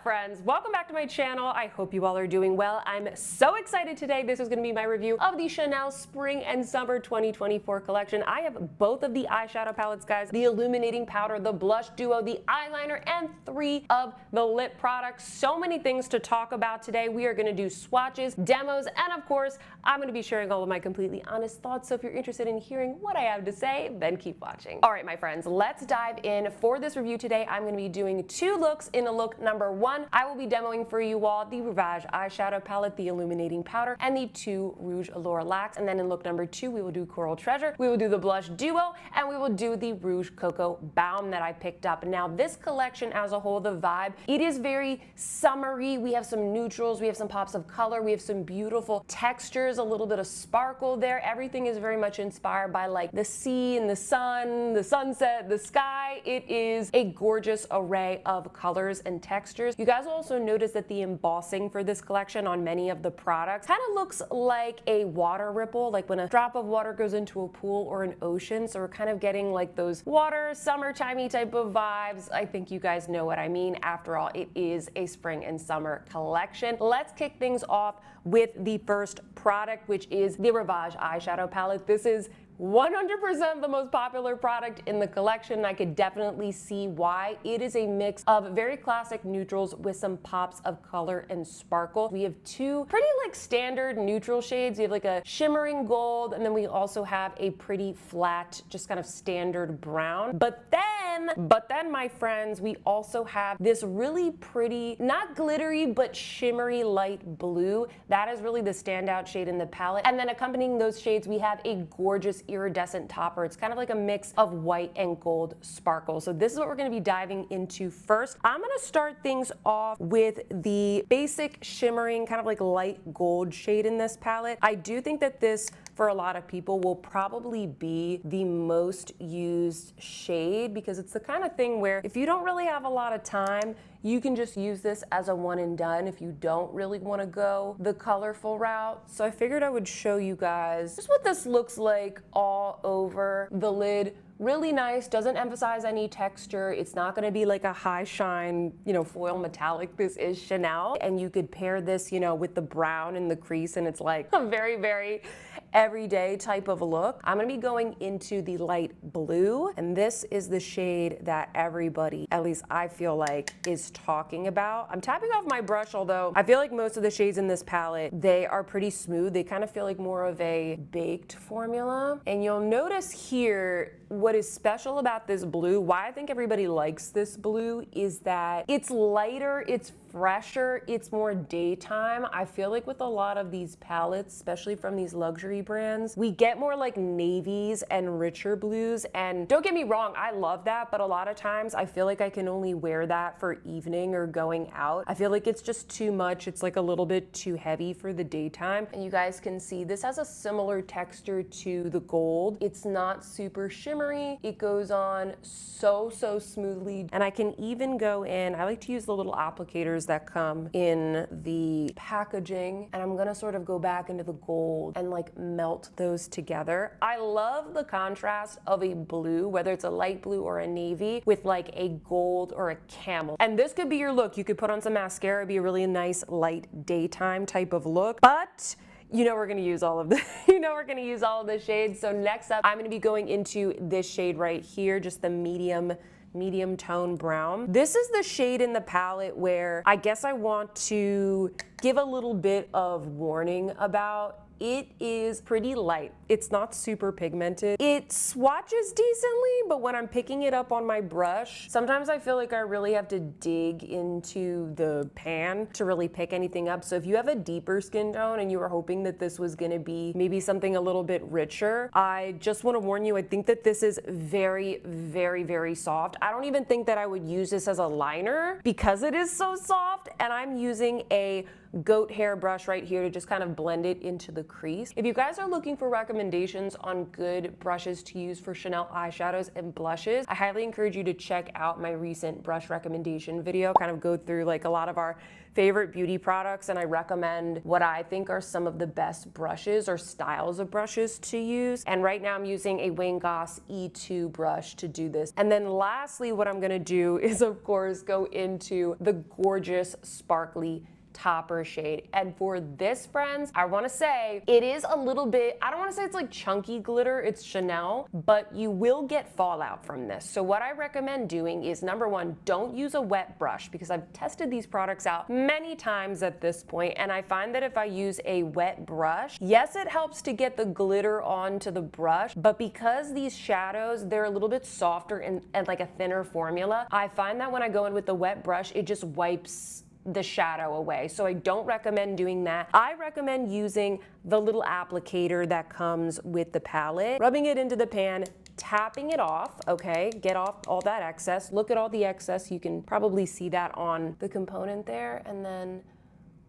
friends, welcome back to my channel. I hope you all are doing well. I'm so excited today. This is going to be my review of the Chanel Spring and Summer 2024 collection. I have both of the eyeshadow palettes, guys, the Illuminating Powder, the Blush Duo, the eyeliner, and 3 of the lip products. So many things to talk about today. We are going to do swatches, demos, and of course, I'm going to be sharing all of my completely honest thoughts. So if you're interested in hearing what I have to say, then keep watching. All right, my friends, let's dive in. For this review today, I'm going to be doing 2 looks. In look number 1, I will be demoing for you all the Rivage eyeshadow palette, the Illuminating Powder, and the 2 Rouge Allure Laques. And then in look number 2, we will do Coral Treasure, we will do the Blush Duo, and we will do the Rouge Coco Baume that I picked up. Now this collection as a whole, the vibe, it is very summery. We have some neutrals, we have some pops of color, we have some beautiful textures, a little bit of sparkle there. Everything is very much inspired by like the sea and the sun, the sunset, the sky. It is a gorgeous array of colors and textures. You guys will also notice that the embossing for this collection on many of the products kind of looks like a water ripple, like when a drop of water goes into a pool or an ocean. So we're kind of getting like those water, summertimey type of vibes. I think you guys know what I mean. After all, it is a spring and summer collection. Let's kick things off with the first product, which is the Rivage eyeshadow palette. This is 100% the most popular product in the collection. I could definitely see why. It is a mix of very classic neutrals with some pops of color and sparkle. We have 2 pretty like standard neutral shades. We have like a shimmering gold, and then we also have a pretty flat, just kind of standard brown. But then my friends, we also have this really pretty, not glittery, but shimmery light blue. That is really the standout shade in the palette. And then accompanying those shades, we have a gorgeous iridescent topper. It's kind of like a mix of white and gold sparkle. So this is what we're going to be diving into first. I'm going to start things off with the basic shimmering kind of like light gold shade in this palette. I do think that this, for a lot of people, will probably be the most used shade because it's the kind of thing where if you don't really have a lot of time, you can just use this as a one and done if you don't really want to go the colorful route. So I figured I would show you guys just what this looks like all over the lid. Really nice, doesn't emphasize any texture. It's not gonna be like a high shine, foil metallic. This is Chanel. And you could pair this, with the brown in the crease, and it's like a very, very everyday type of look. I'm gonna be going into the light blue, and this is the shade that everybody, at least I feel like, is talking about. I'm tapping off my brush, although I feel like most of the shades in this palette, they are pretty smooth. They kind of feel like more of a baked formula. And you'll notice here, what is special about this blue, why I think everybody likes this blue, is that it's lighter, it's fresher, it's more daytime. I feel like with a lot of these palettes, especially from these luxury brands, we get more like navies and richer blues. And don't get me wrong, I love that, but a lot of times I feel like I can only wear that for evening or going out. I feel like it's just too much. It's like a little bit too heavy for the daytime. And you guys can see this has a similar texture to the gold. It's not super shimmery. It goes on so smoothly. And I can even go in, I like to use the little applicators that come in the packaging, and I'm gonna sort of go back into the gold and like melt those together. I love the contrast of a blue, whether it's a light blue or a navy, with like a gold or a camel. And this could be your look. You could put on some mascara, be a really nice light daytime type of look, but we're gonna use all of the, we're gonna use all of the shades. So next up, I'm gonna be going into this shade right here, just the medium tone brown. This is the shade in the palette where I guess I want to give a little bit of warning about. It is pretty light. It's not super pigmented. It swatches decently, but when I'm picking it up on my brush, sometimes I feel like I really have to dig into the pan to really pick anything up. So if you have a deeper skin tone and you were hoping that this was gonna be maybe something a little bit richer, I just wanna warn you, I think that this is very, very, very soft. I don't even think that I would use this as a liner because it is so soft, and I'm using a goat hair brush right here to just kind of blend it into the crease. If you guys are looking for recommendations recommendations on good brushes to use for Chanel eyeshadows and blushes, I highly encourage you to check out my recent brush recommendation video, kind of go through like a lot of our favorite beauty products, and I recommend what I think are some of the best brushes or styles of brushes to use. And right now I'm using a Wayne Goss E2 brush to do this. And then lastly, what I'm gonna do is of course go into the gorgeous sparkly topper shade. And for this, friends, I want to say it is a little bit, I don't want to say it's like chunky glitter, it's Chanel, but you will get fallout from this. So what I recommend doing is, number one, don't use a wet brush, because I've tested these products out many times at this point, and I find that if I use a wet brush, yes, it helps to get the glitter onto the brush, but because these shadows, they're a little bit softer and like a thinner formula, I find that when I go in with the wet brush, it just wipes the shadow away. So I don't recommend doing that. I recommend using the little applicator that comes with the palette, rubbing it into the pan, tapping it off, okay? Get off all that excess. Look at all the excess. You can probably see that on the component there. And then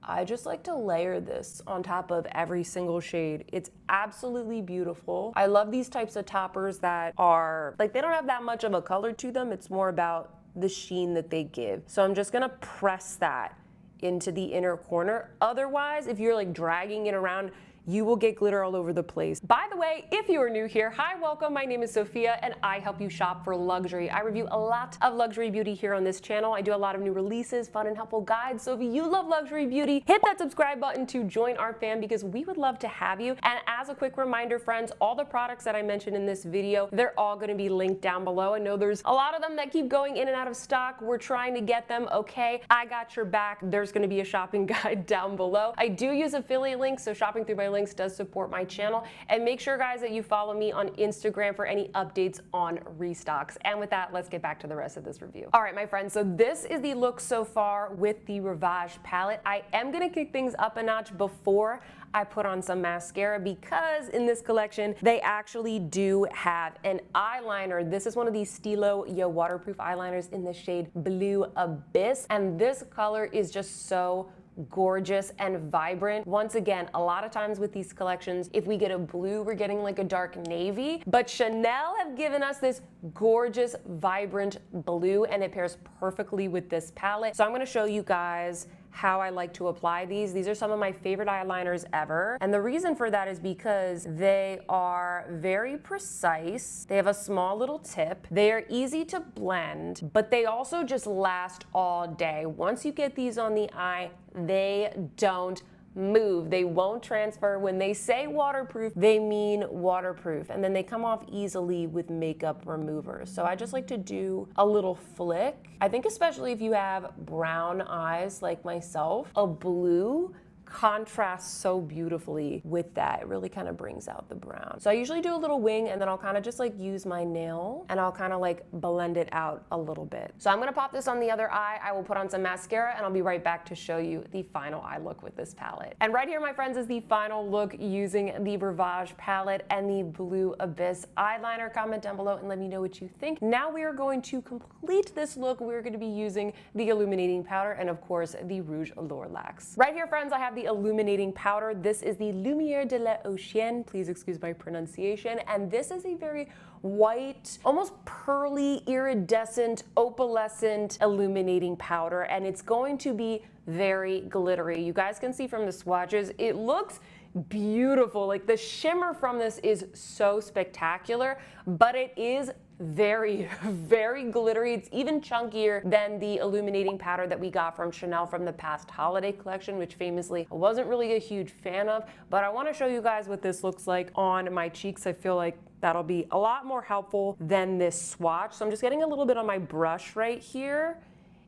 I just like to layer this on top of every single shade. It's absolutely beautiful. I love these types of toppers that are, like, they don't have that much of a color to them. It's more about the sheen that they give. So I'm just gonna press that into the inner corner. Otherwise, if you're like dragging it around, you will get glitter all over the place. By the way, if you are new here, hi, welcome. My name is Sophia and I help you shop for luxury. I review a lot of luxury beauty here on this channel. I do a lot of new releases, fun and helpful guides. So if you love luxury beauty, hit that subscribe button to join our fam, because we would love to have you. And as a quick reminder, friends, all the products that I mentioned in this video, they're all gonna be linked down below. I know there's a lot of them that keep going in and out of stock. We're trying to get them, okay? I got your back. There's gonna be a shopping guide down below. I do use affiliate links, so shopping through my links does support my channel. And make sure, guys, that you follow me on Instagram for any updates on restocks. And with that, let's get back to the rest of this review. All right, my friends, so this is the look so far with the Rivage palette. I am gonna kick things up a notch before I put on some mascara, because in this collection, they actually do have an eyeliner. This is one of these Stylo Yeux waterproof eyeliners in the shade Blue Abyss. And this color is just so gorgeous and vibrant. Once again, a lot of times with these collections, if we get a blue, we're getting like a dark navy, but Chanel have given us this gorgeous, vibrant blue, and it pairs perfectly with this palette. So I'm gonna show you guys how I like to apply these. These are some of my favorite eyeliners ever. And the reason for that is because they are very precise. They have a small little tip. They are easy to blend, but they also just last all day. Once you get these on the eye, they don't move. They won't transfer. When they say waterproof, they mean waterproof, and then they come off easily with makeup removers. So I just like to do a little flick. I think especially if you have brown eyes like myself, a blue contrasts so beautifully with that. It really kind of brings out the brown. So I usually do a little wing, and then I'll kind of just like use my nail and I'll kind of like blend it out a little bit. So I'm gonna pop this on the other eye. I will put on some mascara and I'll be right back to show you the final eye look with this palette. And right here, my friends, is the final look using the Rivage palette and the Blue Abyss eyeliner. Comment down below and let me know what you think. Now we are going to complete this look. We're going to be using the Illuminating Powder and of course the Rouge Allure Laxe. Right here, friends, I have the Illuminating Powder. This is the Lumière de l'Ocean. Please excuse my pronunciation. And this is a very white, almost pearly, iridescent, opalescent illuminating powder. And it's going to be very glittery. You guys can see from the swatches, it looks beautiful. Like the shimmer from this is so spectacular, but it is very, very glittery. It's even chunkier than the illuminating powder that we got from Chanel from the past holiday collection, which famously I wasn't really a huge fan of, but I want to show you guys what this looks like on my cheeks. I feel like that'll be a lot more helpful than this swatch. So I'm just getting a little bit on my brush right here,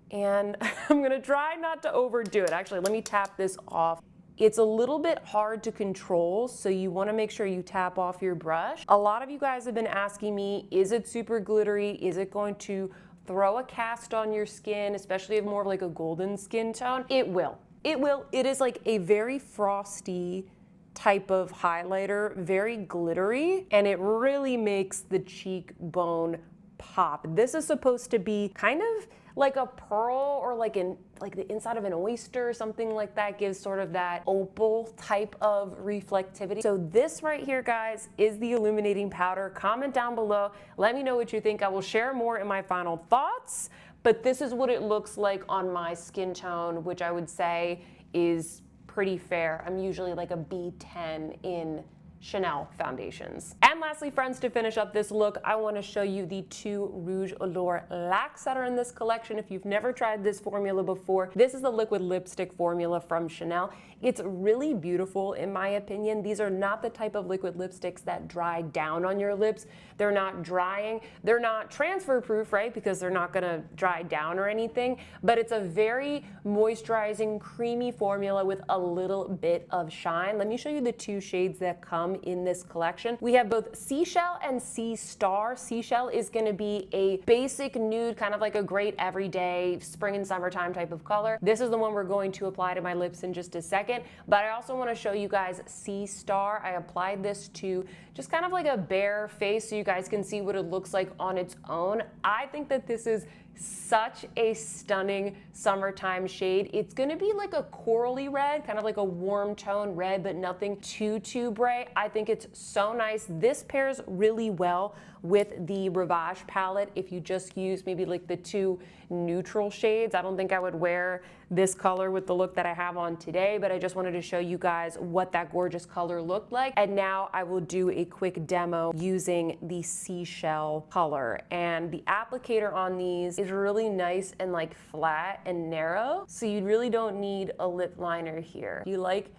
and I'm gonna try not to overdo it. Actually, let me tap this off. It's a little bit hard to control, so you wanna make sure you tap off your brush. A lot of you guys have been asking me, is it super glittery? Is it going to throw a cast on your skin, especially if more of like a golden skin tone? It will. It will. It is like a very frosty type of highlighter, very glittery, and it really makes the cheekbone pop. This is supposed to be kind of like a pearl or like the inside of an oyster or something like that, gives sort of that opal type of reflectivity. So this right here, guys, is the Illuminating Powder. Comment down below, let me know what you think. I will share more in my final thoughts, but this is what it looks like on my skin tone, which I would say is pretty fair. I'm usually like a B10 in Chanel foundations. And lastly, friends, to finish up this look, I want to show you the two Rouge Allure Laques that are in this collection. If you've never tried this formula before, this is the liquid lipstick formula from Chanel. It's really beautiful in my opinion. These are not the type of liquid lipsticks that dry down on your lips. They're not drying. They're not transfer proof, right? Because they're not gonna dry down or anything, but it's a very moisturizing, creamy formula with a little bit of shine. Let me show you the two shades that come in this collection. We have both Seashell and Sea Star. Seashell is gonna be a basic nude, kind of like a great everyday spring and summertime type of color. This is the one we're going to apply to my lips in just a second. But I also want to show you guys Sea Star. I applied this to just kind of like a bare face so you guys can see what it looks like on its own. I think that this is such a stunning summertime shade. It's gonna be like a corally red, kind of like a warm tone red, but nothing too bright. I think it's so nice. This pairs really well with the Rivage palette if you just use maybe like the two neutral shades. I don't think I would wear this color with the look that I have on today, but I just wanted to show you guys what that gorgeous color looked like. And now I will do a quick demo using the Seashell color. And the applicator on these is really nice and like flat and narrow, so you really don't need a lip liner here. You like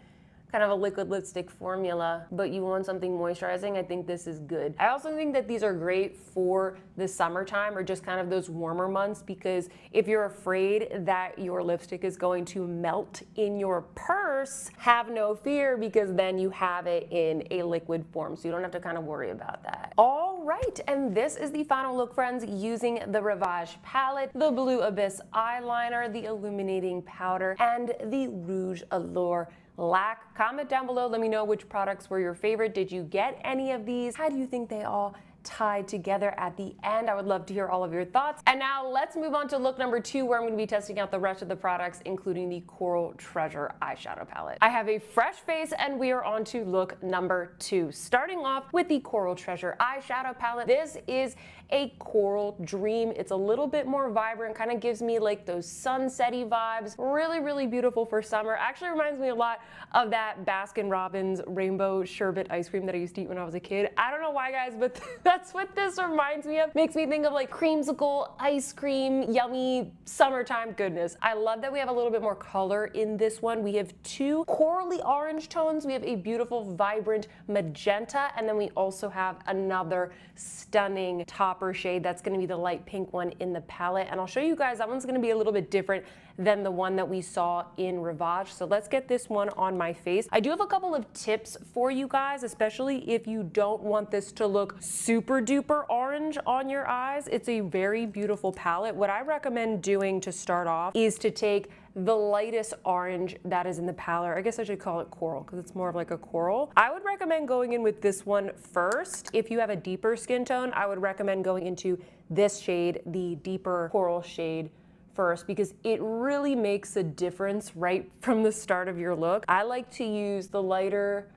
kind of a liquid lipstick formula, but you want something moisturizing, I think this is good. I also think that these are great for the summertime or just kind of those warmer months, because if you're afraid that your lipstick is going to melt in your purse, have no fear, because then you have it in a liquid form, so you don't have to kind of worry about that. All right, and this is the final look, friends, using the Rivage palette, the Blue Abysse eyeliner, the Illuminating Powder, and the Rouge Allure Laque. Comment down below, let me know which products were your favorite. Did you get any of these? How do you think they all tied together at the end? I would love to hear all of your thoughts. And now let's move on to look number 2, where I'm going to be testing out the rest of the products, including the Coral Treasure eyeshadow palette. I have a fresh face and we are on to look number 2. Starting off with the Coral Treasure eyeshadow palette. This is a Coral Dream. It's a little bit more vibrant, kind of gives me like those sunsetty vibes. Really beautiful for summer. Actually reminds me a lot of that Baskin-Robbins rainbow sherbet ice cream that I used to eat when I was a kid. I don't know why, guys, but that's what this reminds me of. Makes me think of like creamsicle, ice cream, yummy summertime goodness. I love that we have a little bit more color in this one. We have two corally orange tones. We have a beautiful vibrant magenta, and then we also have another stunning topper shade that's going to be the light pink one in the palette. And I'll show you guys, that one's going to be a little bit different than the one that we saw in Rivage. So let's get this one on my face. I do have a couple of tips for you guys, especially if you don't want this to look super duper orange on your eyes. It's a very beautiful palette. What I recommend doing to start off is to take the lightest orange that is in the palette. I guess I should call it coral because it's more of like a coral. I would recommend going in with this one first. If you have a deeper skin tone, I would recommend going into this shade, the deeper coral shade, first, because it really makes a difference right from the start of your look. I like to use the lighter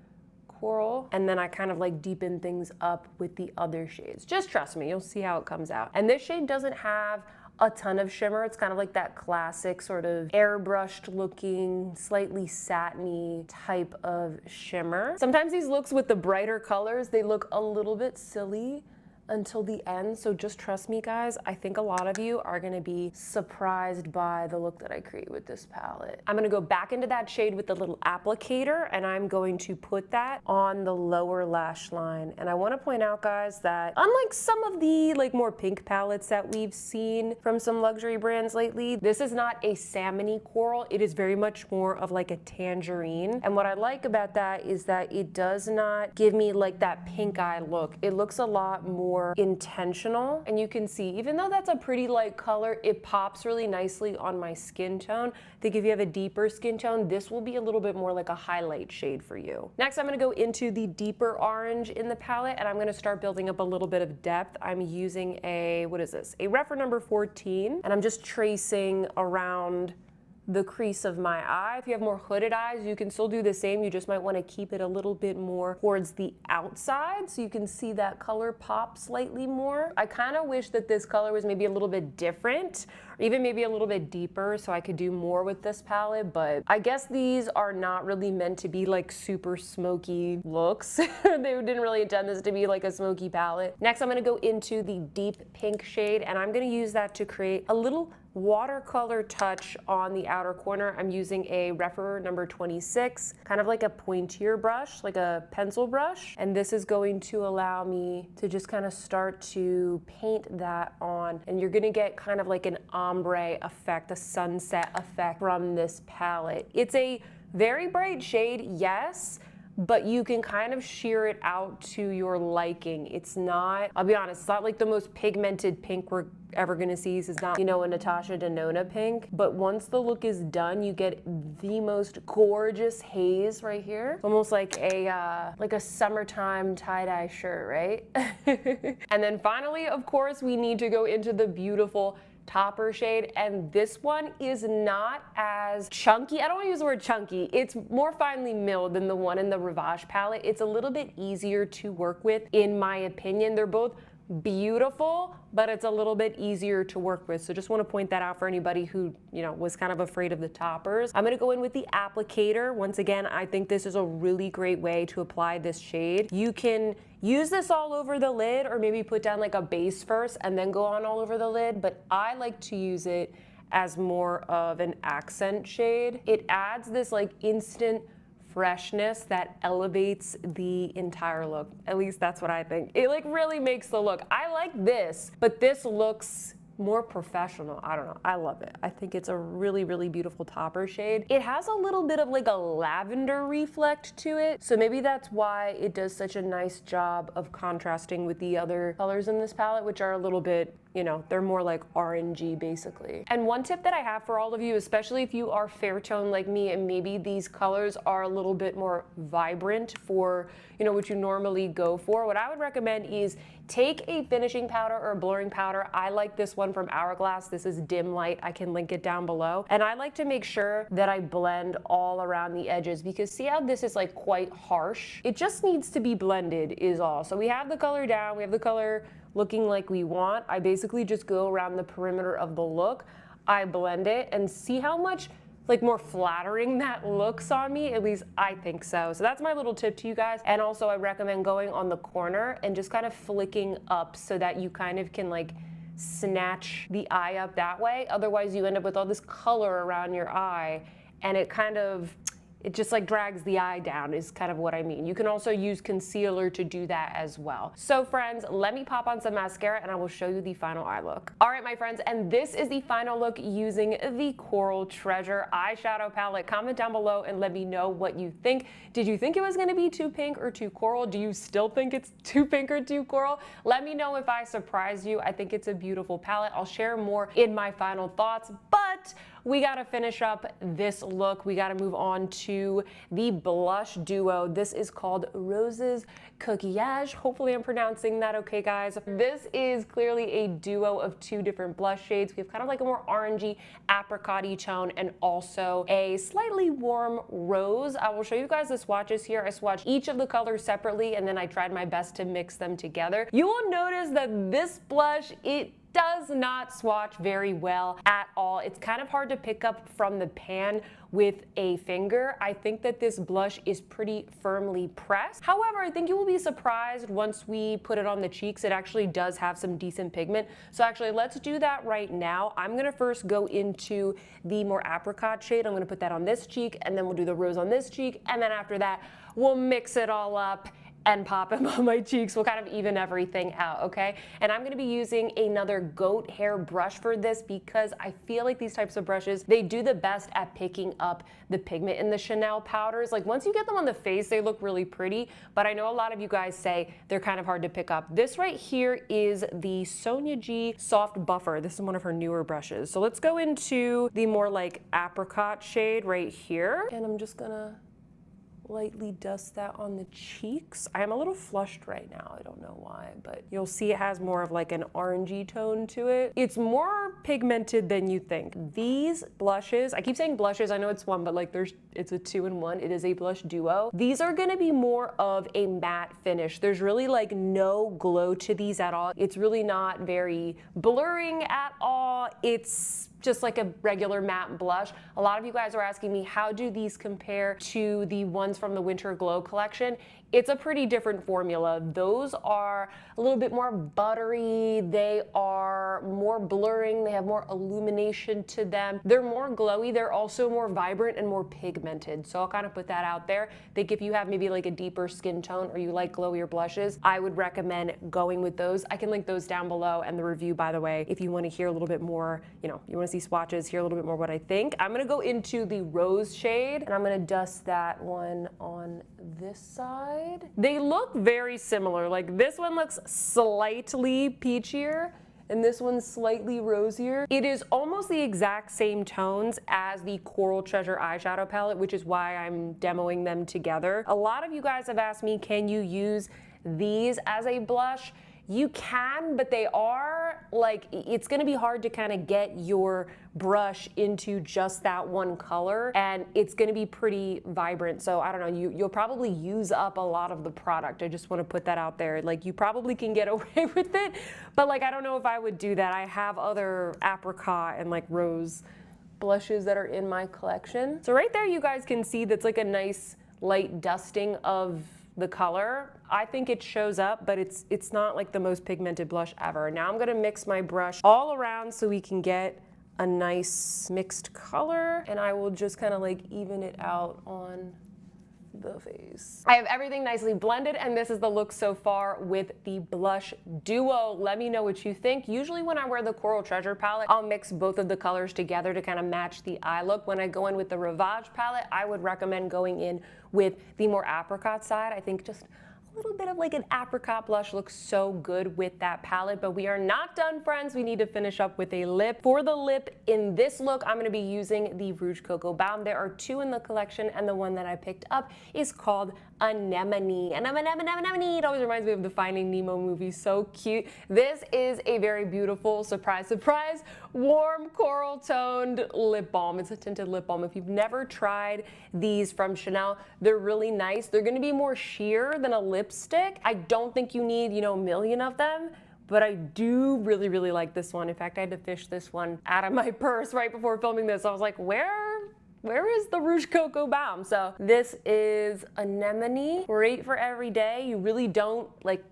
coral, and then I kind of like deepen things up with the other shades. Just trust me, you'll see how it comes out. And this shade doesn't have a ton of shimmer. It's kind of like that classic sort of airbrushed looking, slightly satiny type of shimmer. Sometimes these looks with the brighter colors, they look a little bit silly until the end, so just trust me, guys. I think a lot of you are gonna be surprised by the look that I create with this palette. I'm gonna go back into that shade with the little applicator, and I'm going to put that on the lower lash line. And I wanna point out, guys, that unlike some of the like more pink palettes that we've seen from some luxury brands lately, this is not a salmony coral. It is very much more of like a tangerine. And what I like about that is that it does not give me like that pink eye look. It looks a lot more more intentional. And you can see, even though that's a pretty light color, it pops really nicely on my skin tone. I think if you have a deeper skin tone, this will be a little bit more like a highlight shade for you. Next, I'm gonna go into the deeper orange in the palette, and I'm gonna start building up a little bit of depth. I'm using a, what is this? A Rephr number 14, and I'm just tracing around the crease of my eye. If you have more hooded eyes, you can still do the same. You just might want to keep it a little bit more towards the outside so you can see that color pop slightly more. I kind of wish that this color was maybe a little bit different, or even maybe a little bit deeper, so I could do more with this palette, but I guess these are not really meant to be like super smoky looks. They didn't really intend this to be like a smoky palette. Next, I'm gonna go into the deep pink shade, and I'm gonna use that to create a little watercolor touch on the outer corner. I'm using a Rephr number 26, kind of like a pointier brush, like a pencil brush. And this is going to allow me to just kind of start to paint that on. And you're gonna get kind of like an ombre effect, a sunset effect from this palette. It's a very bright shade, yes, but you can kind of sheer it out to your liking. It's not, I'll be honest, it's not like the most pigmented pink we're ever gonna see. This is not, you know, a Natasha Denona pink, but once the look is done, you get the most gorgeous haze right here. Almost like a summertime tie-dye shirt, right? And then finally, of course, we need to go into the beautiful topper shade, and this one is not as chunky. I don't want to use the word chunky. It's more finely milled than the one in the Rivage palette. It's a little bit easier to work with, in my opinion. They're both beautiful, but it's a little bit easier to work with. So just want to point that out for anybody who, you know, was kind of afraid of the toppers. I'm going to go in with the applicator. Once again, I think this is a really great way to apply this shade. You can use this all over the lid, or maybe put down like a base first and then go on all over the lid, but I like to use it as more of an accent shade. It adds this like instant freshness that elevates the entire look. At least that's what I think. It like really makes the look. I like this, but this looks more professional. I don't know. I love it. I think it's a really, really beautiful topper shade. It has a little bit of like a lavender reflect to it, so maybe that's why it does such a nice job of contrasting with the other colors in this palette, which are a little bit, you know, they're more like orangey basically. And one tip that I have for all of you, especially if you are fair tone like me and maybe these colors are a little bit more vibrant for, you know, what you normally go for, what I would recommend is take a finishing powder or a blurring powder. I like this one from Hourglass. This is Dim Light. I can link it down below. And I like to make sure that I blend all around the edges, because see how this is like quite harsh? It just needs to be blended is all. So we have the color down, we have the color looking like we want. I basically just go around the perimeter of the look. I blend it and see how much like more flattering that looks on me. At least I think so. So that's my little tip to you guys. And also I recommend going on the corner and just kind of flicking up so that you kind of can like snatch the eye up that way. Otherwise you end up with all this color around your eye, and it just like drags the eye down is kind of what I mean. You can also use concealer to do that as well. So friends, let me pop on some mascara and I will show you the final eye look. All right, my friends, and this is the final look using the Coral Treasure eyeshadow palette. Comment down below and let me know what you think. Did you think it was gonna be too pink or too coral? Do you still think it's too pink or too coral? Let me know if I surprised you. I think it's a beautiful palette. I'll share more in my final thoughts, but we gotta finish up this look. We gotta move on to the blush duo. This is called Rose's Coquillage. Hopefully I'm pronouncing that okay, guys. This is clearly a duo of two different blush shades. We have kind of like a more orangey, apricot-y tone, and also a slightly warm rose. I will show you guys the swatches here. I swatched each of the colors separately, and then I tried my best to mix them together. You will notice that this blush, it does not swatch very well at all. It's kind of hard to pick up from the pan with a finger. I think that this blush is pretty firmly pressed. However, I think you will be surprised once we put it on the cheeks. It actually does have some decent pigment. So actually, let's do that right now. I'm gonna first go into the more apricot shade. I'm gonna put that on this cheek, and then we'll do the rose on this cheek, and then after that, we'll mix it all up and pop them on my cheeks. We'll kind of even everything out, okay? And I'm gonna be using another goat hair brush for this because I feel like these types of brushes, they do the best at picking up the pigment in the Chanel powders. Like once you get them on the face, they look really pretty, but I know a lot of you guys say they're kind of hard to pick up. This right here is the Sonia G Soft Buffer. This is one of her newer brushes. So let's go into the more like apricot shade right here. And I'm just gonna lightly dust that on the cheeks. I am a little flushed right now. I don't know why, but you'll see it has more of like an orangey tone to it. It's more pigmented than you think. These blushes, I keep saying blushes, I know it's one, but like it's a 2-in-1. It is a blush duo. These are gonna be more of a matte finish. There's really like no glow to these at all. It's really not very blurring at all. It's just like a regular matte blush. A lot of you guys are asking me, how do these compare to the ones from the Winter Glow collection? It's a pretty different formula. Those are a little bit more buttery. They are more blurring. They have more illumination to them. They're more glowy. They're also more vibrant and more pigmented. So I'll kind of put that out there. I think if you have maybe like a deeper skin tone or you like glowier blushes, I would recommend going with those. I can link those down below and the review, by the way, if you want to hear a little bit more, you want to see swatches, hear a little bit more what I think. I'm going to go into the rose shade and I'm going to dust that one on this side. They look very similar. Like this one looks slightly peachier and this one's slightly rosier. It is almost the exact same tones as the Coral Treasure eyeshadow palette, which is why I'm demoing them together. A lot of you guys have asked me, can you use these as a blush? You can, but they are like, it's gonna be hard to kind of get your brush into just that one color, and it's gonna be pretty vibrant. So I don't know, you'll probably use up a lot of the product. I just wanna put that out there. Like you probably can get away with it, but like I don't know if I would do that. I have other apricot and like rose blushes that are in my collection. So right there you guys can see that's like a nice light dusting of the color. I think it shows up, but it's not like the most pigmented blush ever. Now I'm gonna mix my brush all around so we can get a nice mixed color, and I will just kind of like even it out on the face. I have everything nicely blended, and this is the look so far with the blush duo. Let me know what you think. Usually when I wear the Coral Treasure palette, I'll mix both of the colors together to kind of match the eye look. When I go in with the Rivage palette, I would recommend going in with the more apricot side. I think just a little bit of like an apricot blush looks so good with that palette, but we are not done, friends. We need to finish up with a lip. For the lip in this look, I'm gonna be using the Rouge Coco Baume. There are two in the collection, and the one that I picked up is called Anemone. And Anemone, it always reminds me of the Finding Nemo movie, so cute. This is a very beautiful, surprise, surprise, warm coral toned lip balm. It's a tinted lip balm. If you've never tried these from Chanel, they're really nice. They're gonna be more sheer than a lipstick. I don't think you need, a million of them, but I do really, really like this one. In fact, I had to fish this one out of my purse right before filming this. I was like, where is the Rouge Coco Baume? So this is Anemone, great for every day. You really don't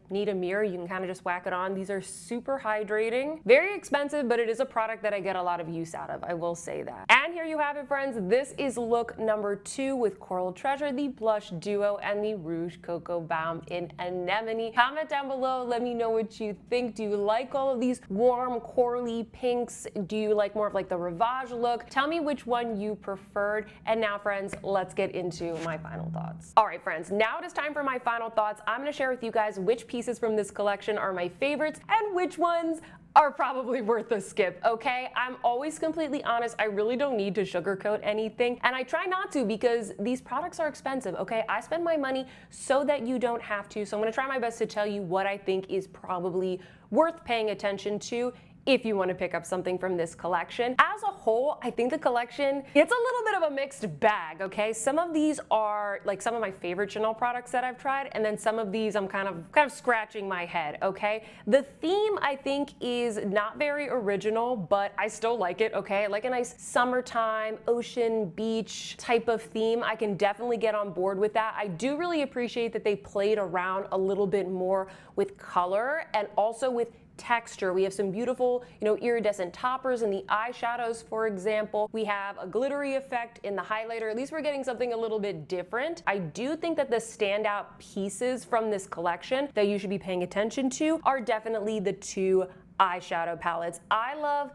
need a mirror. You can kind of just whack it on. These are super hydrating. Very expensive, but it is a product that I get a lot of use out of. I will say that. And here you have it, friends. This is look number 2 with Coral Treasure, the blush duo, and the Rouge Coco Baume in Anemone. Comment down below. Let me know what you think. Do you like all of these warm corally pinks? Do you like more of like the Rivage look? Tell me which one you prefer. And now, friends, let's get into my final thoughts. All right, friends, now it is time for my final thoughts. I'm gonna share with you guys which pieces from this collection are my favorites and which ones are probably worth a skip, okay? I'm always completely honest. I really don't need to sugarcoat anything, and I try not to because these products are expensive, okay? I spend my money so that you don't have to, so I'm gonna try my best to tell you what I think is probably worth paying attention to if you want to pick up something from this collection. As a whole, I think the collection, it's a little bit of a mixed bag, okay? Some of these are like some of my favorite Chanel products that I've tried, and then some of these I'm kind of scratching my head, okay? The theme, I think, is not very original, but I still like it, okay? I like a nice summertime, ocean, beach type of theme. I can definitely get on board with that. I do really appreciate that they played around a little bit more with color and also with texture. We have some beautiful, iridescent toppers in the eyeshadows, for example. We have a glittery effect in the highlighter. At least we're getting something a little bit different. I do think that the standout pieces from this collection that you should be paying attention to are definitely the two eyeshadow palettes. I love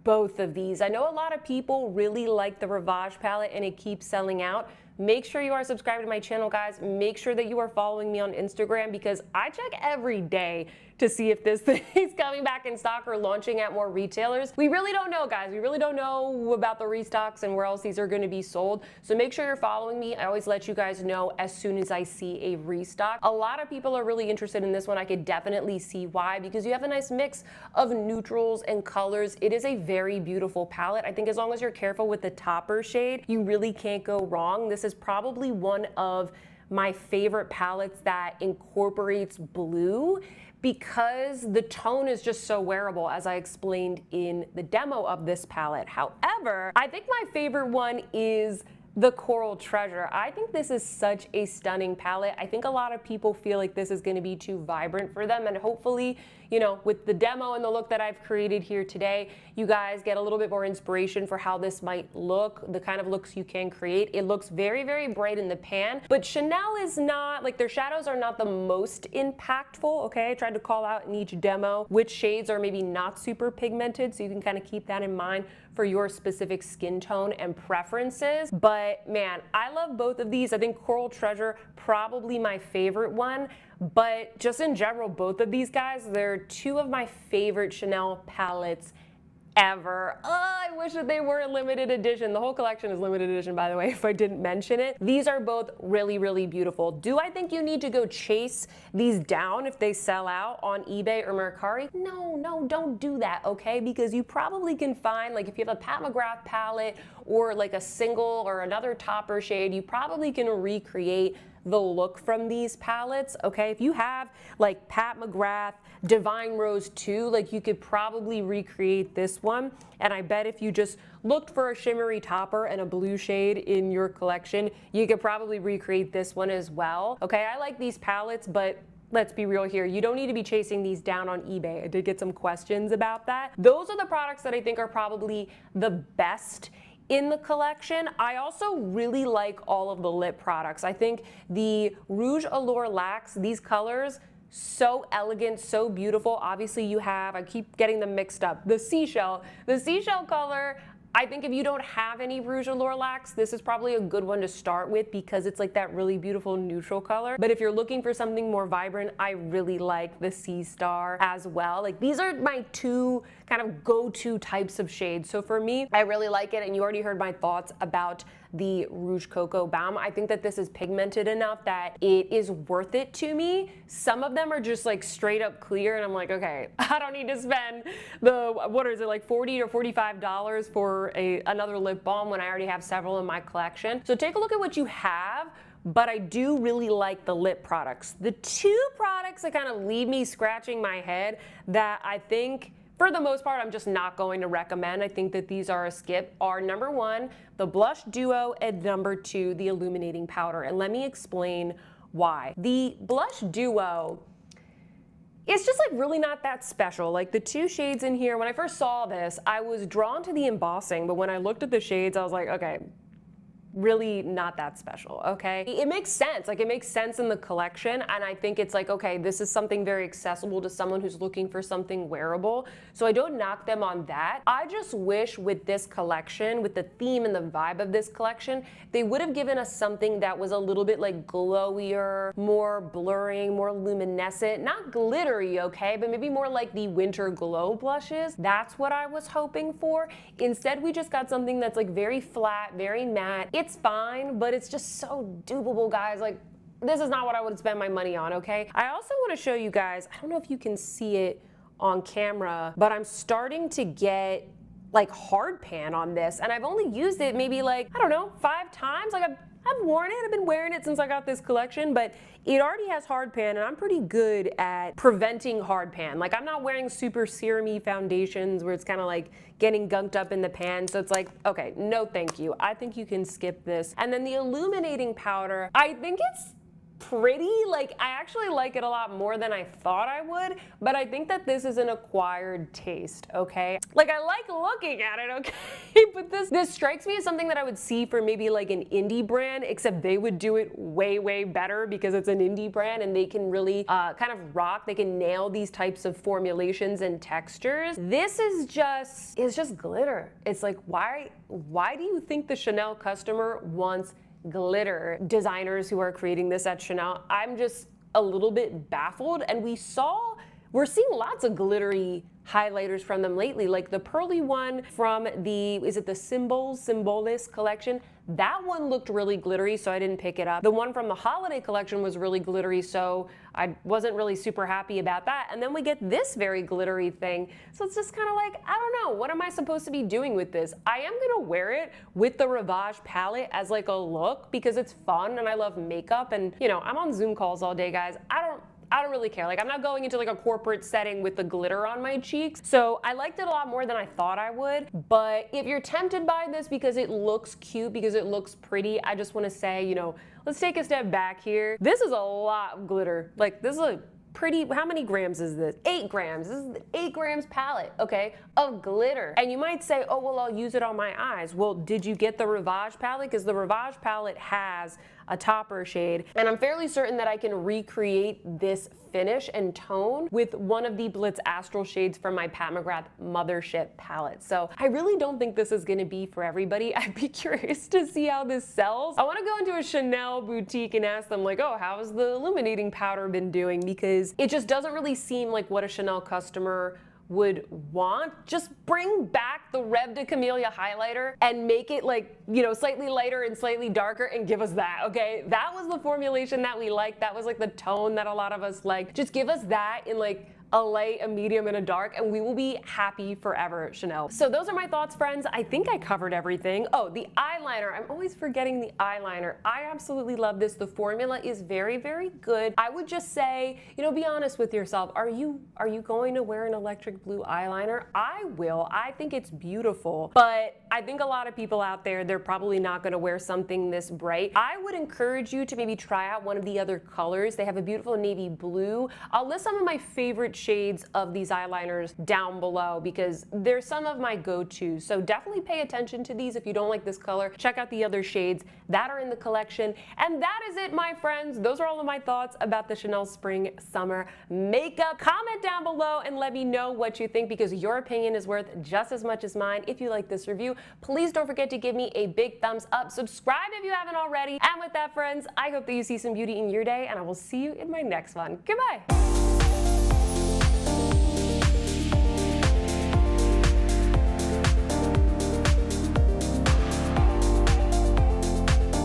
both of these. I know a lot of people really like the Rivage palette and it keeps selling out. Make sure you are subscribed to my channel, guys. Make sure that you are following me on Instagram because I check every day to see if this thing is coming back in stock or launching at more retailers. We really don't know, guys. We really don't know about the restocks and where else these are going to be sold. So make sure you're following me. I always let you guys know as soon as I see a restock. A lot of people are really interested in this one. I could definitely see why, because you have a nice mix of neutrals and colors. It is a very beautiful palette. I think as long as you're careful with the topper shade, you really can't go wrong. This is probably one of my favorite palettes that incorporates blue, because the tone is just so wearable, as I explained in the demo of this palette. However, I think my favorite one is the Coral Treasure. I think this is such a stunning palette. I think a lot of people feel like this is going to be too vibrant for them, and hopefully, with the demo and the look that I've created here today, you guys get a little bit more inspiration for how this might look, the kind of looks you can create. It looks very, very bright in the pan, but Chanel is not, like, their shadows are not the most impactful, okay? I tried to call out in each demo which shades are maybe not super pigmented, so you can kind of keep that in mind for your specific skin tone and preferences. But man, I love both of these. I think Coral Treasure, probably my favorite one. But just in general, both of these guys, they're two of my favorite Chanel palettes ever. Oh, I wish that they were a limited edition. The whole collection is limited edition, by the way, if I didn't mention it. These are both really, really beautiful. Do I think you need to go chase these down if they sell out on eBay or Mercari? No, don't do that, okay? Because you probably can find, like, if you have a Pat McGrath palette or like a single or another topper shade, you probably can recreate the look from these palettes, okay? If you have like Pat McGrath, Divine Rose 2, like, you could probably recreate this one. And I bet if you just looked for a shimmery topper and a blue shade in your collection, you could probably recreate this one as well. Okay, I like these palettes, but let's be real here. You don't need to be chasing these down on eBay. I did get some questions about that. Those are the products that I think are probably the best in the collection. I also really like all of the lip products. I think the Rouge Allure Laques, these colors, so elegant, so beautiful. Obviously you have, I keep getting them mixed up, the seashell color. I think if you don't have any Rouge Allure Laques, this is probably a good one to start with because it's like that really beautiful neutral color. But if you're looking for something more vibrant, I really like the Sea Star as well. Like, these are my two kind of go-to types of shades. So for me, I really like it, and you already heard my thoughts about the Rouge Coco Baume. I think that this is pigmented enough that it is worth it to me. Some of them are just like straight up clear, and I'm like, okay, I don't need to spend the, what is it, like $40 or $45 for another lip balm when I already have several in my collection. So take a look at what you have, but I do really like the lip products. The two products that kind of leave me scratching my head that I think, for the most part, I'm just not going to recommend, I think that these are a skip, are number one, the Blush Duo, and number two, the Illuminating Powder. And let me explain why. The Blush Duo, it's just like really not that special. Like, the two shades in here, when I first saw this, I was drawn to the embossing, but when I looked at the shades, I was like, okay, really not that special, okay? It makes sense, like, it makes sense in the collection, and I think it's like, okay, this is something very accessible to someone who's looking for something wearable, so I don't knock them on that. I just wish with this collection, with the theme and the vibe of this collection, they would have given us something that was a little bit like glowier, more blurring, more luminescent, not glittery, okay, but maybe more like the Winter Glow blushes. That's what I was hoping for. Instead, we just got something that's like very flat, very matte. It's fine, but it's just so dupable, guys. Like, this is not what I would spend my money on, okay? I also want to show you guys, I don't know if you can see it on camera, but I'm starting to get like hard pan on this, and I've only used it maybe like, I don't know, 5 times. Like, I've worn it, I've been wearing it since I got this collection, but it already has hard pan, and I'm pretty good at preventing hard pan. Like, I'm not wearing super serum-y foundations where it's kind of like getting gunked up in the pan, so it's like, okay, no thank you. I think you can skip this. And then the Illuminating Powder, I think it's pretty. Like, I actually like it a lot more than I thought I would, but I think that this is an acquired taste, okay? Like, I like looking at it, okay? But this strikes me as something that I would see for maybe like an indie brand, except they would do it way, way better because it's an indie brand and they can really kind of rock, they can nail these types of formulations and textures. This is just, it's just glitter. It's like, why do you think the Chanel customer wants glitter? Designers who are creating this at Chanel, I'm just a little bit baffled. And we're seeing lots of glittery highlighters from them lately, like the pearly one from the, is it the Symbolis collection? That one looked really glittery, so I didn't pick it up. The one from the holiday collection was really glittery, so I wasn't really super happy about that. And then we get this very glittery thing. So it's just kind of like, I don't know, what am I supposed to be doing with this? I am gonna wear it with the Rivage palette as like a look because it's fun and I love makeup, and you know, I'm on Zoom calls all day, guys. I don't really care. Like, I'm not going into like a corporate setting with the glitter on my cheeks. So I liked it a lot more than I thought I would. But if you're tempted by this because it looks cute, because it looks pretty, I just want to say, you know, let's take a step back here. This is a lot of glitter. Like, this is a pretty, how many grams is this? 8 grams. This is the 8 grams palette, okay, of glitter. And you might say, oh, well, I'll use it on my eyes. Well, did you get the Rivage palette? Because the Rivage palette has a topper shade, and I'm fairly certain that I can recreate this finish and tone with one of the Blitz Astral shades from my Pat McGrath Mothership palette. So I really don't think this is gonna be for everybody. I'd be curious to see how this sells. I wanna go into a Chanel boutique and ask them like, oh, how's the illuminating powder been doing? Because it just doesn't really seem like what a Chanel customer would want. Just bring back the Rev de Camellia highlighter and make it like, you know, slightly lighter and slightly darker and give us that, okay? That was the formulation that we liked. That was like the tone that a lot of us liked. Just give us that in like a light, a medium, and a dark, and we will be happy forever, Chanel. So those are my thoughts, friends. I think I covered everything. Oh, the eyeliner. I'm always forgetting the eyeliner. I absolutely love this. The formula is very, very good. I would just say, you know, be honest with yourself. Are you going to wear an electric blue eyeliner? I will. I think it's beautiful, but I think a lot of people out there, they're probably not going to wear something this bright. I would encourage you to maybe try out one of the other colors. They have a beautiful navy blue. I'll list some of my favorite shades of these eyeliners down below because they're some of my go-tos. So definitely pay attention to these. If you don't like this color, check out the other shades that are in the collection. And that is it, my friends. Those are all of my thoughts about the Chanel Spring Summer makeup. Comment down below and let me know what you think because your opinion is worth just as much as mine. If you like this review, please don't forget to give me a big thumbs up. Subscribe if you haven't already. And with that, friends, I hope that you see some beauty in your day and I will see you in my next one. Goodbye.